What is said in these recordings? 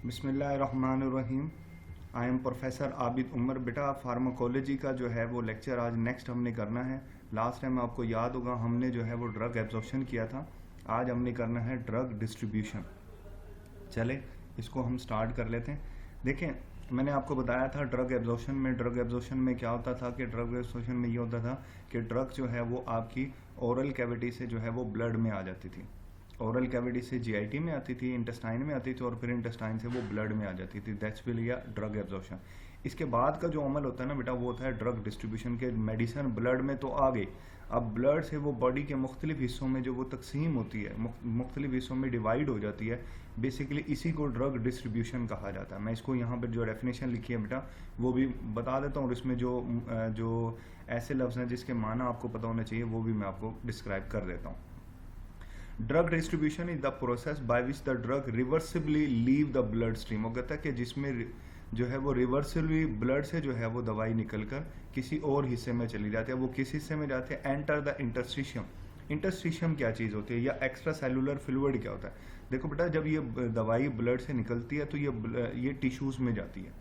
बिस्मिल्लाहिर्रहमानिर्रहीम। I am professor Abid Umar. बेटा pharmacology का जो है वो लेक्चर आज नेक्स्ट हमने करना है। लास्ट टाइम आपको याद होगा हमने जो है वो ड्रग एब्जॉर्प्शन किया था। आज हमने करना है ड्रग डिस्ट्रीब्यूशन। चले इसको हम स्टार्ट कर लेते हैं। देखें, मैंने आपको बताया था ड्रग एब्जॉर्प्शन में क्या होता था कि ड्रग एब्जॉर्प्शन में ये होता था कि ड्रग जो है वो आपकी ओरल कैविटी से जो है वो ब्लड में आ जाती थी। ओरल कैविटी से जीआईटी में आती थी, इंटेस्टाइन में आती थी और फिर इंटेस्टाइन से वो ब्लड में आ जाती थी। दैट्स विल या ड्रग एब्जॉर्प्शन। इसके बाद का जो अमल होता है ना बेटा, वो होता है ड्रग डिस्ट्रीब्यूशन के। मेडिसिन ब्लड में तो आ गई, अब ब्लड से वो बॉडी के मुख्तलिफ हिस्सों में जो वो तकसीम होती है, मुख्तलिफ हिस्सों में डिवाइड हो जाती है। बेसिकली इसी को ड्रग डिस्ट्रीब्यूशन कहा जाता है। मैं इसको यहाँ पर जो डेफिनेशन लिखी है बेटा वो भी बता देता हूँ, और इसमें जो ऐसे लफ्ज़ हैं जिसके माना आपको पता होना चाहिए वो भी मैं आपको डिस्क्राइब कर देता हूँ। Drug distribution is the process by which the drug reversibly leave the blood stream. वो कहता है कि जिसमें जो है वो रिवर्सिबली ब्लड से जो है वो दवाई निकलकर किसी और हिस्से में चली जाती है। वो किस हिस्से में जाती है? Enter the interstitium. इंटरस्टिशियम क्या चीज़ होती है या एक्स्ट्रा सेलुलर फ्लूइड क्या होता है? देखो बेटा, जब ये दवाई ब्लड से निकलती है तो ये टिश्यूज़ में जाती है।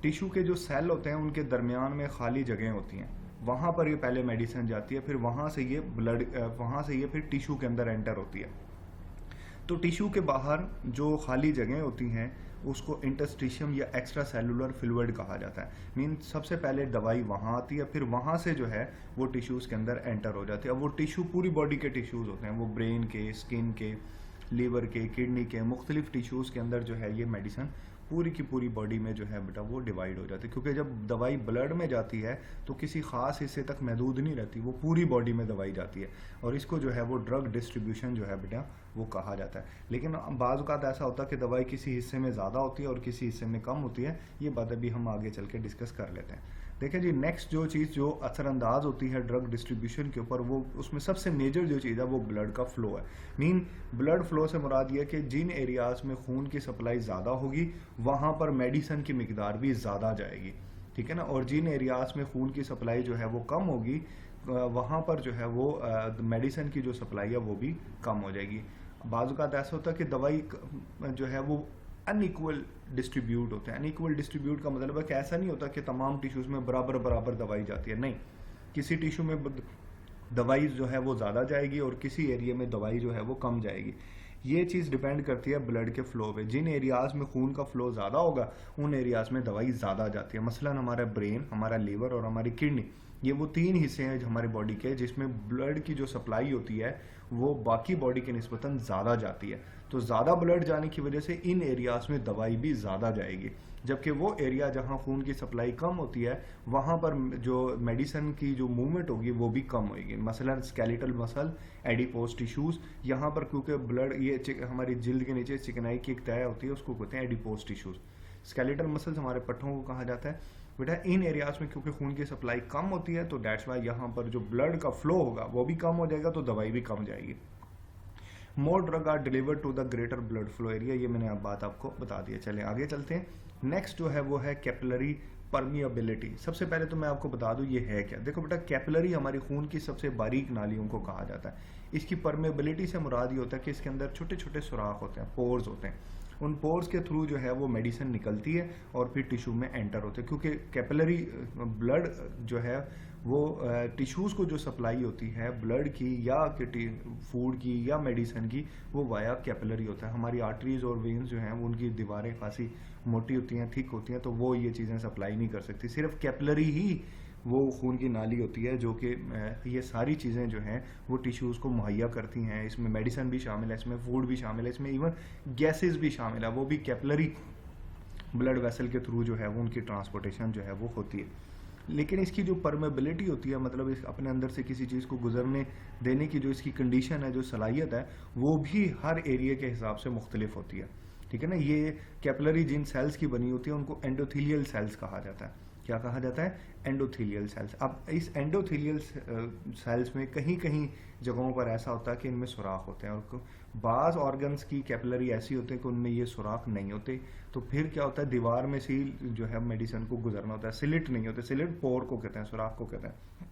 टिश्यू के जो सेल होते हैं उनके दरमियान में खाली जगह होती हैं, वहाँ पर ये पहले मेडिसिन जाती है, फिर वहाँ से ये फिर टिश्यू के अंदर एंटर होती है। तो टिश्यू के बाहर जो खाली जगह होती हैं उसको इंटरस्टिशियम या एक्स्ट्रा सेलुलर फ्लूइड कहा जाता है। मीन सबसे पहले दवाई वहाँ आती है, फिर वहाँ से जो है वो टिश्यूज़ के अंदर एंटर हो जाती है। अब वो टिश्यू पूरी बॉडी के टिश्यूज़ होते हैं, वो ब्रेन के, स्किन के, लीवर के, किडनी के, मुख्तलिफ टिश्यूज़ के अंदर जो है ये मेडिसिन पूरी की पूरी बॉडी में जो है बेटा वो डिवाइड हो जाती है। क्योंकि जब दवाई ब्लड में जाती है तो किसी ख़ास हिस्से तक महदूद नहीं रहती, वो पूरी बॉडी में दवाई जाती है, और इसको जो है वो ड्रग डिस्ट्रीब्यूशन जो है बेटा वो कहा जाता है। लेकिन बाज़ औक़ात ऐसा होता है कि दवाई किसी हिस्से में ज़्यादा होती है और किसी हिस्से में कम होती है। ये बात अभी हम आगे चल के डिस्कस कर लेते हैं। देखिए जी, नेक्स्ट जो चीज़ जो असरअंदाज होती है ड्रग डिस्ट्रीब्यूशन के ऊपर, वो उसमें सबसे मेजर जो चीज़ है वो ब्लड का फ्लो है। मीन ब्लड फ्लो से मुराद ये है कि जिन एरियाज़ में खून की सप्लाई ज़्यादा होगी वहाँ पर मेडिसिन की मिकदार भी ज़्यादा जाएगी, ठीक है ना। और जिन एरियाज़ में खून की सप्लाई जो है वो कम होगी वहाँ पर जो है वो मेडिसिन की जो सप्लाई है वो भी कम हो जाएगी। बाज़ औक़ात ऐसा होता है कि दवाई जो है वो अनइक्वल डिस्ट्रीब्यूट होते हैं। अनइक्वल डिस्ट्रीब्यूट का मतलब है कि ऐसा नहीं होता कि तमाम टिश्यूज़ में बराबर बराबर दवाई जाती है, नहीं। किसी टिश्यू में दवाई जो है वो ज़्यादा जाएगी और किसी एरिया में दवाई जो है वो कम जाएगी। ये चीज़ डिपेंड करती है ब्लड के फ़्लो पे। जिन एरियाज़ में खून का फ़्लो ज़्यादा होगा उन एरियाज़ में दवाई ज़्यादा जाती है। मसलन हमारा ब्रेन, हमारा लीवर और हमारी किडनी, ये वो तीन हिस्से हैं हमारे बॉडी के जिसमें ब्लड की जो सप्लाई होती है वो बाकी बॉडी के निस्बतन ज़्यादा जाती है। तो ज़्यादा ब्लड जाने की वजह से इन एरियाज़ में दवाई भी ज़्यादा जाएगी, जबकि वो एरिया जहाँ खून की सप्लाई कम होती है वहाँ पर जो मेडिसिन की जो मूवमेंट होगी वो भी कम होगी। मसलन स्केलेटल मसल, एडिपोज टिश्यूज़, यहाँ पर क्योंकि ब्लड ये हमारी जिल्द के नीचे चिकनाई की एक तय होती है, उसको कहते हैं एडिपोज टिश्यूज़। स्केलेटल मसल्स हमारे पट्टों को कहा जाता है। बेटा इन एरियाज़ में क्योंकि खून की सप्लाई कम होती है तो डैट्स वाई यहाँ पर जो ब्लड का फ्लो होगा वो भी कम हो जाएगा, तो दवाई भी कम जाएगी। More drug are delivered to the greater blood flow area. ये मैंने अब बात आपको बता दी है। चलें आगे चलते हैं। नेक्स्ट जो है वो है कैपिलरी परमिएबिलिटी। सबसे पहले तो मैं आपको बता दूं ये है क्या। देखो बेटा, कैपिलरी हमारी खून की सबसे बारीक नालियों को कहा जाता है। इसकी परमिएबिलिटी से मुराद ये होता है कि इसके अंदर छोटे छोटे सुराख होते हैं, पोर्स होते हैं। उन पोर्स के थ्रू जो है वो मेडिसिन निकलती है और फिर टिश्यू में एंटर होते हैं। क्योंकि कैपिलरी ब्लड जो है वो टिश्यूज़ को जो सप्लाई होती है ब्लड की या फूड की या मेडिसिन की, वो वाया कैपिलरी होता है। हमारी आर्टरीज और वेन्स जो हैं वो उनकी दीवारें खासी मोटी होती हैं, थिक होती हैं, तो वो ये चीज़ें सप्लाई नहीं कर सकती। सिर्फ कैपिलरी ही वो खून की नाली होती है जो कि ये सारी चीज़ें जो हैं वो टिश्यूज़ को मुहैया करती हैं। इसमें मेडिसिन भी शामिल है, इसमें फूड भी शामिल है, इसमें इवन गैसेस भी शामिल है। वो भी कैपिलरी ब्लड वेसल के थ्रू जो है वो उनकी ट्रांसपोर्टेशन जो है वो होती है। लेकिन इसकी जो परमेबिलिटी होती है, मतलब इस अपने अंदर से किसी चीज़ को गुजरने देने की जो इसकी कंडीशन है, जो सलाहियत है, वो भी हर एरिया के हिसाब से मुख्तलिफ होती है, ठीक है ना। ये कैपिलरी जिन सेल्स की बनी होती है उनको एंडोथीलियल सेल्स कहा जाता है। क्या कहा जाता है? Endothelial cells. अब इस एंडोथीलियल सेल्स में कहीं कहीं जगहों पर ऐसा होता है कि इनमें सुराख होते हैं, और बाज़ ऑर्गन्स की कैपिलरी ऐसी होते हैं कि उनमें ये सुराख नहीं होते। तो फिर क्या होता है, दीवार में से जो है मेडिसिन को गुजरना होता है। सिलिट नहीं होते, सिलिट पोर को कहते हैं, सुराख को कहते हैं।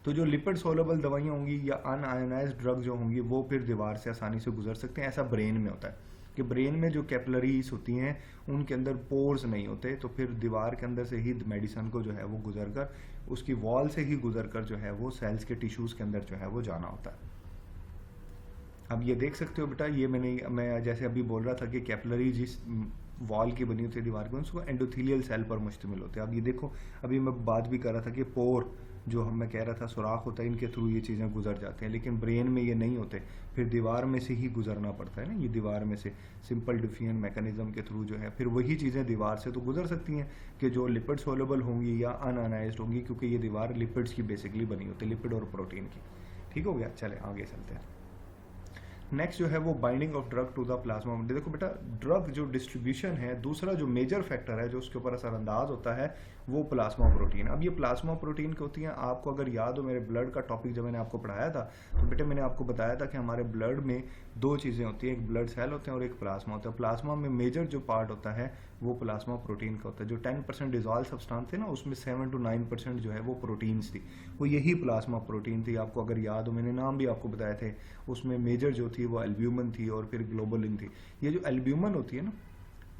तो जो लिपिड सोलेबल दवाइयाँ होंगी या अनआयोनाइज्ड ड्रग जो होंगी वो फिर दीवार से आसानी से गुजर सकते हैं। ऐसा ब्रेन में होता है। कि ब्रेन में जो कैपिलरीज होती हैं उनके अंदर पोर्स नहीं होते, तो फिर दीवार के अंदर से ही मेडिसिन को जो है वो गुजर कर, उसकी वॉल से ही गुजर कर जो है वो सेल्स के टिश्यूज़ के अंदर जो है वो जाना होता है। अब ये देख सकते हो बेटा, ये मैं जैसे अभी बोल रहा था कि कैपिलरी जिस वॉल की बनी होती है दीवार की, उसको एंडोथेलियल सेल पर मुश्तमिल होते हैं। अब ये देखो, अभी मैं बात भी कर रहा था कि पोर जो मैं कह रहा था सुराख होता है, इनके थ्रू ये चीज़ें गुजर जाते हैं, लेकिन ब्रेन में ये नहीं होते, फिर दीवार में से ही गुजरना पड़ता है ना, ये दीवार में से सिंपल डिफियन मैकेनिज्म के थ्रू जो है फिर वही चीज़ें दीवार से तो गुजर सकती हैं कि जो लिपिड सोलेबल होंगी या अनआयनाइज्ड होंगी, क्योंकि ये दीवार लिपिड्स की बेसिकली बनी होती है, लिपिड और प्रोटीन की। ठीक हो गया, चले आगे चलते हैं। नेक्स्ट जो है वो binding of drug to the plasma. देखो बेटा, ड्रग जो डिस्ट्रीब्यूशन है, दूसरा जो मेजर फैक्टर है जो उसके ऊपर असरअंदाज होता है वो प्लाज्मा प्रोटीन। अब ये प्लाज्मा प्रोटीन क्या होती हैं, आपको अगर याद हो मेरे ब्लड का टॉपिक जब मैंने आपको पढ़ाया था, तो बेटे मैंने आपको बताया था कि हमारे ब्लड में दो चीज़ें होती हैं, एक ब्लड सेल होते हैं और एक प्लाज्मा होता है। प्लाज्मा में मेजर जो पार्ट होता है वो प्लाज्मा प्रोटीन का होता है। जो 10% डिजॉल्व सब्सटेंस थे ना, उसमें 7 to 9% जो है वो प्रोटीन्स थी, वो यही प्लाज्मा प्रोटीन थी। आपको अगर याद हो, मैंने नाम भी आपको बताए थे, उसमें मेजर जो थी वो एल्ब्यूमिन थी और फिर ग्लोबुलिन थी। ये जो एल्ब्यूमिन होती है ना,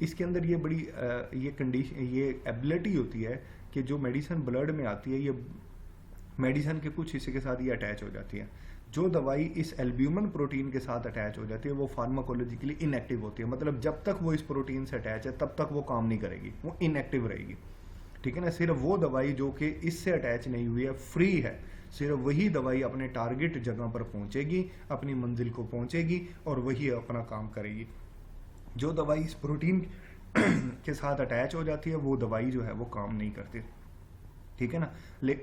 इसके अंदर ये बड़ी ये एबिलिटी होती है कि जो मेडिसिन ब्लड में आती है, ये मेडिसिन के कुछ हिस्से के साथ ये अटैच हो जाती है। जो दवाई इस एल्ब्यूमिन प्रोटीन के साथ अटैच हो जाती है वो फार्माकोलॉजिकली इनएक्टिव होती है, मतलब जब तक वो इस प्रोटीन से अटैच है तब तक वो काम नहीं करेगी, वो इनएक्टिव रहेगी। ठीक है ना, सिर्फ वो दवाई जो कि इससे अटैच नहीं हुई है, फ्री है, सिर्फ वही दवाई अपने टारगेट जगह पर पहुंचेगी, अपनी मंजिल को पहुंचेगी और वही अपना काम करेगी। जो दवाई इस प्रोटीन के साथ अटैच हो जाती है वो दवाई जो है वो काम नहीं करती। ठीक है ना,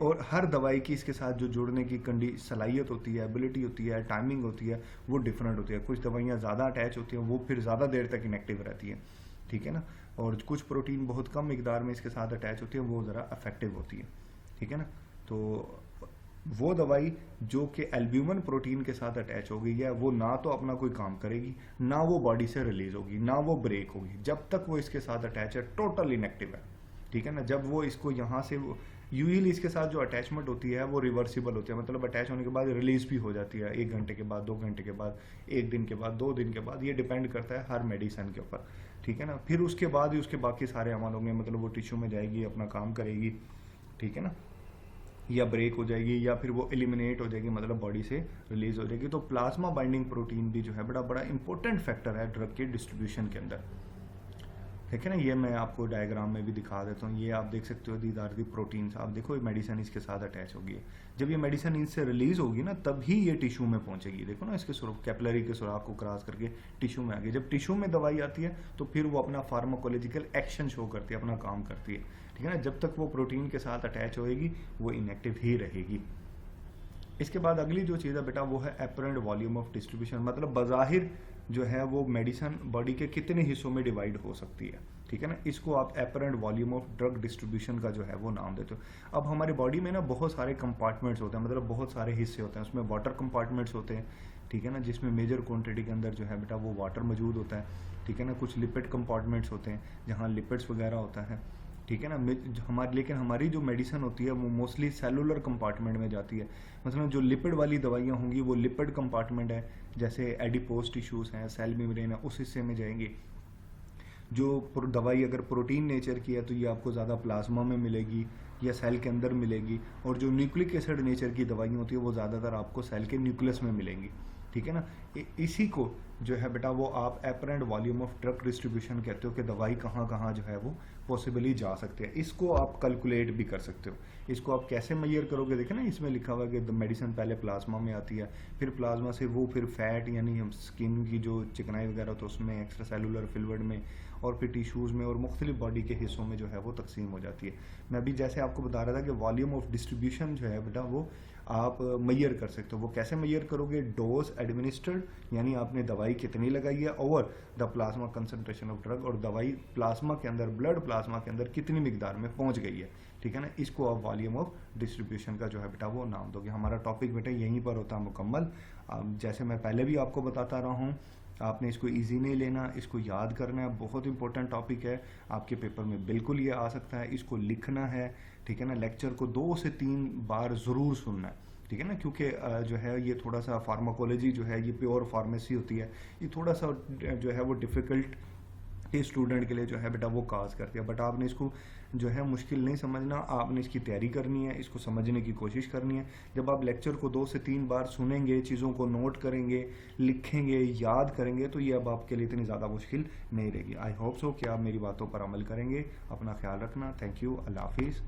और हर दवाई की इसके साथ जो जुड़ने की सलाहियत होती है, एबिलिटी होती है, टाइमिंग होती है, वो डिफरेंट होती है। कुछ दवाइयाँ ज़्यादा अटैच होती हैं, वो फिर ज़्यादा देर तक इनएक्टिव रहती है। ठीक है ना, और कुछ प्रोटीन बहुत कम मिकदार में इसके साथ अटैच होती है, वो ज़रा इफेक्टिव होती है। ठीक है ना, तो वो दवाई जो कि एल्ब्यूमिन प्रोटीन के साथ अटैच हो गई है, वो ना तो अपना कोई काम करेगी, ना वो बॉडी से रिलीज होगी, ना वो ब्रेक होगी। जब तक वो इसके साथ अटैच है टोटल इनएक्टिव है। ठीक है ना, जब वो इसको यहाँ से यूजुअली इसके साथ जो अटैचमेंट होती है वो रिवर्सिबल होती है, मतलब अटैच होने के बाद रिलीज भी हो जाती है 1 घंटे के बाद, 2 घंटे के बाद, 1 दिन के बाद, 2 दिन के बाद, ये डिपेंड करता है हर मेडिसिन के ऊपर। ठीक है ना, फिर उसके बाद ही उसके बाकी सारे अमल होंगे, मतलब वो टिश्यू में जाएगी, अपना काम करेगी। ठीक है ना, या ब्रेक हो जाएगी या फिर वो एलिमिनेट हो जाएगी, मतलब बॉडी से रिलीज हो जाएगी। तो प्लाज्मा बाइंडिंग प्रोटीन भी जो है बड़ा बड़ा इंपॉर्टेंट फैक्टर है ड्रग के डिस्ट्रीब्यूशन के अंदर। ठीक है ना, ये मैं आपको डायग्राम में भी दिखा देता हूँ। ये आप देख सकते हो, दीज आर दी प्रोटीन्स। आप देखो ये मेडिसिन इसके साथ अटैच होगी, जब ये मेडिसिन इनसे रिलीज होगी ना तभी ये टिश्यू में पहुंचेगी। देखो ना, इसके कैपिलरी के सुराख को क्रॉस करके टिश्यू में आ गई। जब टिश्यू में दवाई आती है तो फिर वो अपना फार्माकोलॉजिकल एक्शन शो करती है, अपना काम करती है। ठीक है ना, जब तक वो प्रोटीन के साथ अटैच होएगी वो इनएक्टिव ही रहेगी। इसके बाद अगली जो चीज़ है बेटा वो है एपरेंट वॉल्यूम ऑफ डिस्ट्रीब्यूशन, मतलब बज़ाहिर जो है वो मेडिसिन बॉडी के कितने हिस्सों में डिवाइड हो सकती है। ठीक है ना, इसको आप apparent volume of drug distribution का जो है वो नाम देते हो। अब हमारी बॉडी में ना बहुत सारे कंपार्टमेंट्स होते हैं, मतलब बहुत सारे हिस्से होते हैं। उसमें वाटर कंपार्टमेंट्स होते हैं, ठीक है ना, जिसमें मेजर क्वांटिटी के अंदर जो है बेटा वो वाटर मौजूद होता है। ठीक है ना, कुछ लिपिड कंपार्टमेंट्स होते हैं जहाँ लिपिड्स वगैरह होता है। ठीक है ना, लेकिन हमारी जो मेडिसिन होती है वो मोस्टली सेलुलर कंपार्टमेंट में जाती है। मतलब जो लिपिड वाली दवाइयाँ होंगी वो लिपिड कंपार्टमेंट है, जैसे एडिपोज टिश्यूज़ हैं, सेल मेम्ब्रेन है, उस हिस्से में जाएंगी। जो दवाई अगर प्रोटीन नेचर की है तो ये आपको ज़्यादा प्लाज्मा में मिलेगी या सेल के अंदर मिलेगी, और जो न्यूक्लिक एसिड नेचर की दवाइयाँ होती है वो ज़्यादातर आपको सेल के न्यूक्लियस में मिलेंगी। ठीक है ना, इसी को जो है बेटा वो आप apparent volume of drug distribution कहते हो कि दवाई कहाँ कहाँ जो है वो पॉसिबली जा सकते हैं। इसको आप कैलकुलेट भी कर सकते हो। इसको आप कैसे मेजर करोगे, देखें ना इसमें लिखा हुआ है कि मेडिसिन पहले प्लाज्मा में आती है, फिर प्लाज्मा से वो फिर फैट यानी हम स्किन की जो चिकनाई वगैरह तो उसमें, एक्स्ट्रा सेलुलर फ्लूइड में, और फिर टिश्यूज़ में और मुख्तलिफ बॉडी के हिस्सों में जो है वो तकसीम हो जाती है। मैं अभी जैसे आपको बता रहा था कि वॉल्यूम ऑफ डिस्ट्रीब्यूशन जो है बेटा वो आप मेजर कर सकते हो। वो कैसे मेजर करोगे, डोज एडमिनिस्टर्ड यानी आपने दवाई कितनी लगाई है, over the plasma concentration of drug, और दवाई प्लाज्मा के अंदर, ब्लड प्लाज्मा के अंदर कितनी मिकदार में पहुंच गई है। ठीक है ना, इसको आप वॉल्यूम ऑफ डिस्ट्रीब्यूशन का जो है बेटा वो नाम दोगे। हमारा टॉपिक बेटा यहीं पर होता है मुकम्मल। जैसे मैं पहले भी आपको बताता रहा हूँ, आपने इसको इजी नहीं लेना, इसको याद करना है, बहुत इंपॉर्टेंट टॉपिक है, आपके पेपर में बिल्कुल ये आ सकता है। इसको लिखना है, ठीक है ना, लेक्चर को 2 से 3 बार ज़रूर सुनना है। ठीक है ना, क्योंकि जो है ये थोड़ा सा फार्माकोलॉजी जो है ये प्योर फार्मेसी होती है, ये थोड़ा सा जो है वो डिफ़िकल्ट ये स्टूडेंट के लिए जो है बेटा वो काज करती है। बट आपने इसको जो है मुश्किल नहीं समझना, आपने इसकी तैयारी करनी है, इसको समझने की कोशिश करनी है। जब आप लेक्चर को 2 से 3 बार सुनेंगे, चीज़ों को नोट करेंगे, लिखेंगे, याद करेंगे, तो ये अब आपके लिए इतनी ज़्यादा मुश्किल नहीं रहेगी। आई होप सो कि आप मेरी बातों पर अमल करेंगे। अपना ख्याल रखना। Thank you. अल्लाह हाफिज़।